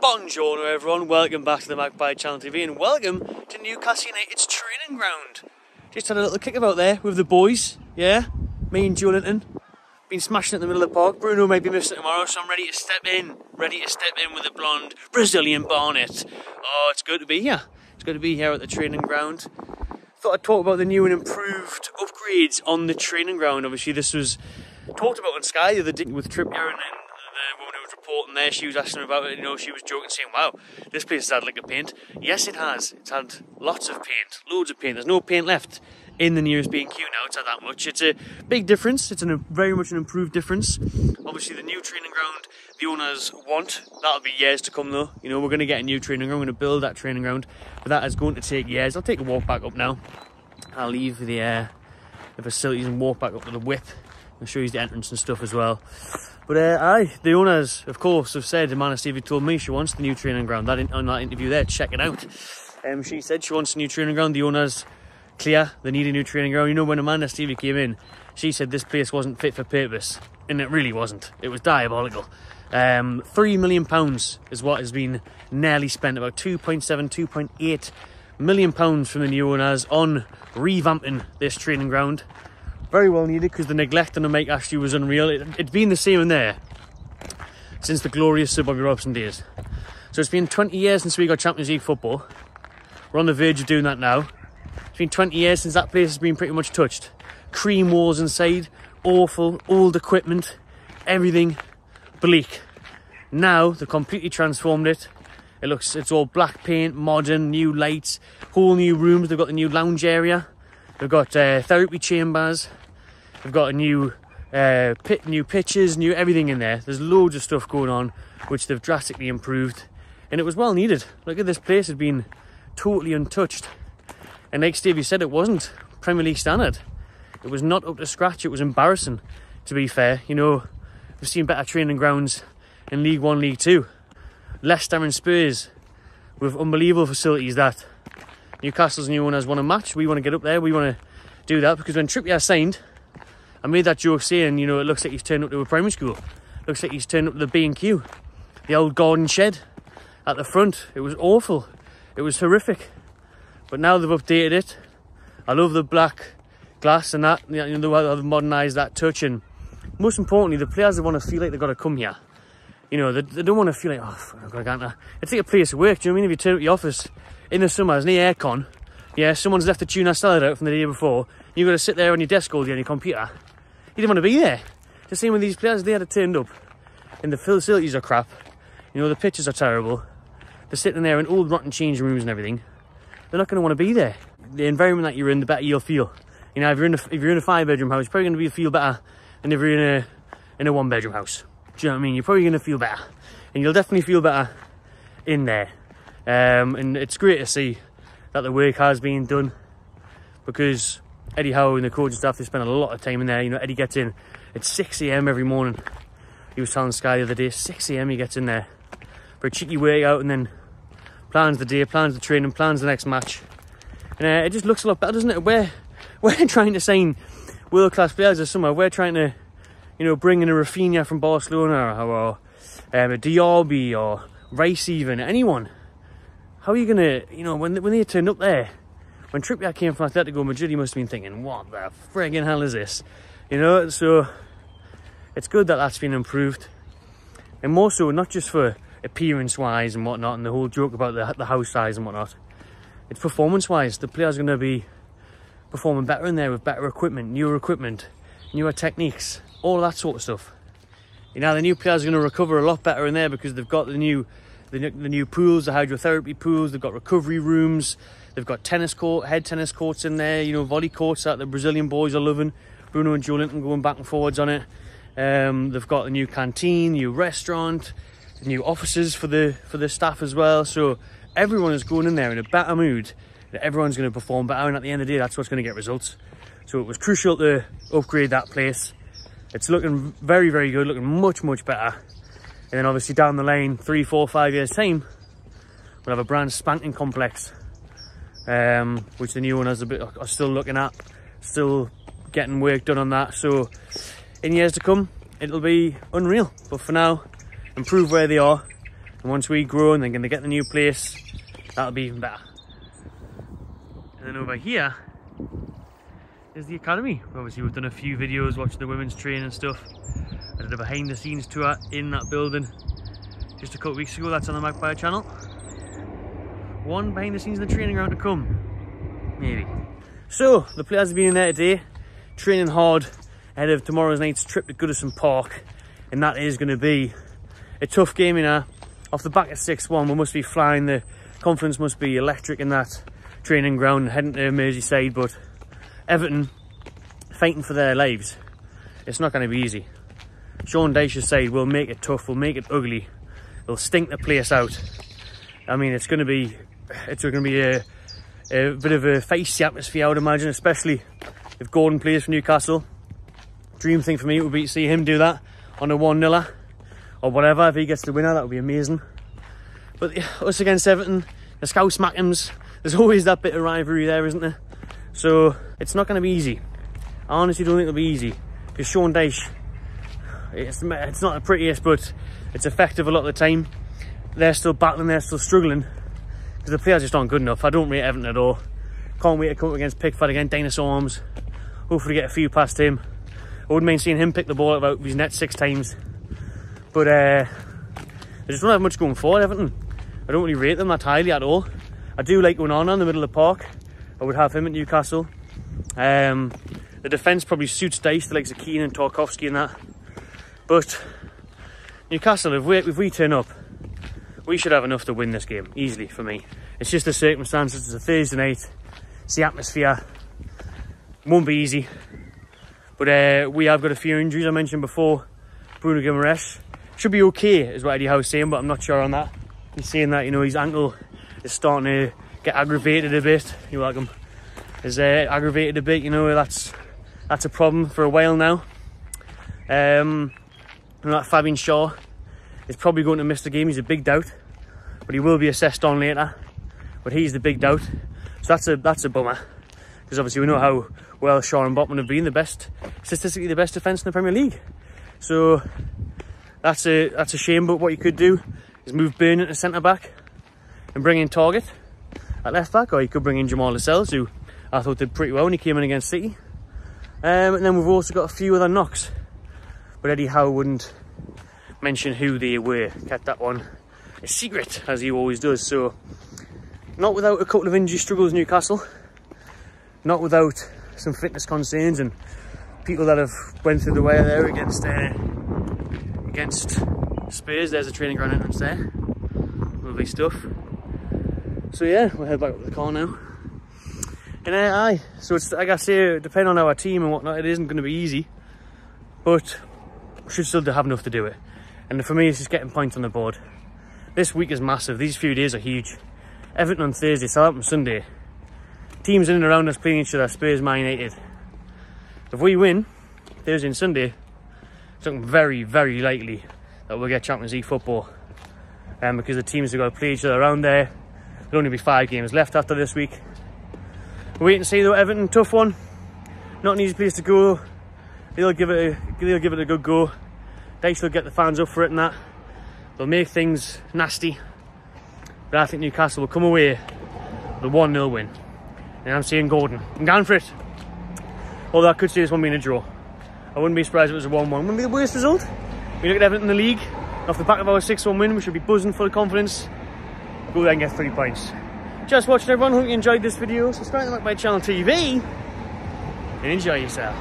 Buongiorno everyone, welcome back to the Magpie Channel TV and welcome to Newcastle United's training ground. Just had a little kickabout there with the boys, yeah? Me and Jolinton. Been smashing it in the middle of the park. Bruno might be missing tomorrow, so I'm ready to step in with the blonde Brazilian bonnet. Oh, it's good to be here. It's good to be here at the training ground. Thought I'd talk about the new and improved upgrades on the training ground. Obviously this was talked about on Sky the other day with Trippier, and the woman who was reporting there, she was asking about it, you know, she was joking, saying, wow, this place has had like a paint. Yes, it has. It's had lots of paint, loads of paint. There's no paint left in the nearest B&Q now, it's had that much. It's a big difference, it's very much an improved difference. Obviously the new training ground, the owners want, that'll be years to come though. You know, we're going to get a new training ground, we're going to build that training ground, but that is going to take years. I'll take a walk back up now. I'll leave the facilities and walk back up to the whip. I'll show you the entrance and stuff as well. But the owners, of course, have said, Amanda Stevie told me she wants the new training ground. On that interview there, check it out. She said she wants a new training ground. The owners, clear, they need a new training ground. You know, when Amanda Stevie came in, she said this place wasn't fit for purpose. And it really wasn't. It was diabolical. £3 million is what has been nearly spent. About 2.8 million pounds from the new owners on revamping this training ground. Very well needed, because the neglect on the Mike Ashley was unreal. It's been the same in there since the glorious Sir Bobby Robson days. So it's been 20 years since we got Champions League football. We're on the verge of doing that now. It's been 20 years since that place has been pretty much touched. Cream walls inside, awful, old equipment, everything bleak. Now they've completely transformed it. It's all black paint, modern, new lights, whole new rooms. They've got the new lounge area. They've got therapy chambers. They've got a new new pitches, new everything in there. There's loads of stuff going on, which they've drastically improved. And it was well needed. Look at this place, had been totally untouched. And like Stevie said, it wasn't Premier League standard. It was not up to scratch. It was embarrassing, to be fair. You know, we've seen better training grounds in League 1, League 2. Leicester and Spurs with unbelievable facilities that Newcastle's new owners want to match. We want to get up there. We want to do that, because when Trippier signed, I made that joke saying, you know, it looks like he's turned up to a primary school. Looks like he's turned up to the B&Q. The old garden shed at the front. It was awful. It was horrific. But now they've updated it. I love the black glass and that. You know, they've modernised that touch. And most importantly, the players want to feel like they've got to come here. You know, they don't want to feel like, oh, I've got to go there. It's like a place of work. Do you know what I mean? If you turn up your office in the summer, there's no aircon. Yeah, someone's left the tuna salad out from the day before. You've got to sit there on your desk all day on your computer. You didn't want to be there. The same with these players. They had it turned up. And the facilities are crap. You know, the pitches are terrible. They're sitting there in old rotten changing rooms and everything. They're not going to want to be there. The environment that you're in, the better you'll feel. You know, if you're in a 5-bedroom house, you're probably going to feel better than if you're in a 1-bedroom house. Do you know what I mean? You're probably going to feel better. And you'll definitely feel better in there. And it's great to see that the work has been done, because Eddie Howe and the coaching staff, they spend a lot of time in there. You know, Eddie gets in at 6 AM every morning. He was telling Sky the other day, 6 AM he gets in there for a cheeky workout, and then plans the day, plans the training, plans the next match. And it just looks a lot better, doesn't it? We're trying to sign world-class players this summer. We're trying to, you know, bring in a Rafinha from Barcelona, or a Diaby, or Rice even, anyone. How are you going to, you know, when they turned up there, when Trippier came from Atletico Madrid, he must have been thinking, what the friggin' hell is this? You know, so it's good that that's been improved. And more so, not just for appearance-wise and whatnot, and the whole joke about the house size and whatnot. It's performance-wise. The players are going to be performing better in there with better equipment, newer techniques, all that sort of stuff. You know, the new players are going to recover a lot better in there, because they've got the new pools, the hydrotherapy pools. They've got recovery rooms. They've got head tennis courts in there. You know, volley courts that the Brazilian boys are loving. Bruno and Jolinton going back and forwards on it. They've got a new canteen, new restaurant, new offices for the staff as well. So everyone is going in there in a better mood. Everyone's going to perform better, and at the end of the day, that's what's going to get results. So it was crucial to upgrade that place. It's looking very, very good, looking much, much better. And then obviously down the lane, 3, 4, 5 years time, we'll have a brand spanking complex, which the new owners are still looking at, still getting work done on that. So in years to come, it'll be unreal. But for now, improve where they are, and And once we grow and they're going to get the new place, that'll be even better. And then over here is the academy. Obviously we've done a few videos watching the women's training and stuff. I did a behind the scenes tour in that building just a couple of weeks ago. That's on the Magpie channel. One behind the scenes in the training ground to come, maybe. So the players have been in there today, training hard ahead of tomorrow's night's trip to Goodison Park, and that is going to be a tough game, you know. Off the back of 6-1, we must be flying. The confidence must be electric in that training ground, heading to Merseyside. But Everton fighting for their lives. It's not going to be easy. Sean Dyche's side will make it tough, will make it ugly. They'll stink the place out. I mean, it's going to be a bit of a feisty atmosphere, I would imagine, especially if Gordon plays for Newcastle. Dream thing for me would be to see him do that on a 1-0 or whatever. If he gets the winner, that would be amazing. But us against Everton, the Scouse Mackems, there's always that bit of rivalry there, isn't there? So it's not going to be easy. I honestly don't think it'll be easy, because Sean Dyche, it's not the prettiest, but it's effective a lot of the time. They're still battling, they're still struggling, because the players just aren't good enough. I don't rate Everton at all. Can't wait to come up against Pickford again, Dinosaur Arms. Hopefully get a few past him. I wouldn't mind seeing him pick the ball out of his net 6 times. But they just don't have much going for Everton. I don't really rate them that highly at all. I do like going on in the middle of the park. I would have him at Newcastle. The defence probably suits Dyche, the likes of Keane and Tarkowski and that. But Newcastle, if we turn up, we should have enough to win this game, easily, for me. It's just the circumstances. It's a Thursday night. It's the atmosphere. Won't be easy. But we have got a few injuries, I mentioned before. Bruno Guimaraes should be okay, is what Eddie Howe's saying, but I'm not sure on that. He's saying that, you know, his ankle is starting to get aggravated a bit. You're welcome. Is aggravated a bit, you know. That's a problem for a while now. And that Fabian Shaw is probably going to miss the game. He's a big doubt, but he will be assessed on later. But he's the big doubt, so that's a bummer, because obviously we know how well Shaw and Botman have been, statistically the best defence in the Premier League. So that's a shame. But what you could do is move Byrne into centre back and bring in Target at left back, or you could bring in Jamal Lascelles, who I thought did pretty well when he came in against City. And then we've also got a few other knocks, but Eddie Howe wouldn't mention who they were. Kept that one a secret, as he always does. So not without a couple of injury struggles, Newcastle. Not without some fitness concerns and people that have went through the wire there against Spurs. There's a training ground entrance there. Lovely stuff. So yeah, we'll head back up to the car now. And so it's, like I say, depending on our team and whatnot, it isn't going to be easy, but we should still have enough to do it. And for me, it's just getting points on the board. This week is massive. These few days are huge. Everton on Thursday, Southampton Sunday. Teams in and around us playing each other, Spurs, Man United. If we win Thursday and Sunday, it's looking very, very likely that we'll get Champions League football. Because the teams have got to play each other around there. There'll only be 5 games left after this week. Wait and see though. Everton, tough one. Not an easy place to go. They'll give it a good go. Dyche will get the fans up for it and that. They'll make things nasty. But I think Newcastle will come away with a 1-0 win. And I'm saying Gordon. I'm going for it. Although I could see this one being a draw. I wouldn't be surprised if it was a 1-1. Wouldn't be the worst result. We look at Everton in the league. Off the back of our 6-1 win, we should be buzzing full of confidence. Go there and get 3 points. Just watching everyone. Hope you enjoyed this video. Subscribe to my channel TV and enjoy yourself.